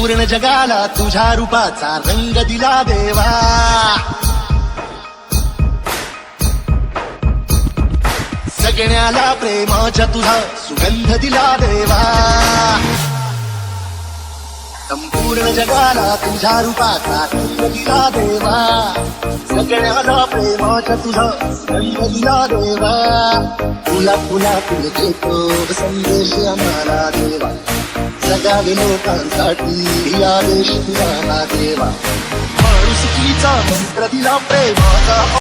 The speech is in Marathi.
संपूर्ण जगाला तुझ्या रूपाचा रंग दिला देवा. सगळ्याला प्रेमाच्या तुझा सुगंध दिला देवा. संपूर्ण जगाला तुझ्या रूपाचा रंग दिला देवा. सगळ्याला प्रेमाच्या तुझा रंग दिला देवा. तुला तुला तुला देतो संदेश आम्हाला देवा. जगावे लोकांसाठी आदेश तुला देवा. माणुसकीचा मंत्र दिला प्रेमाचा.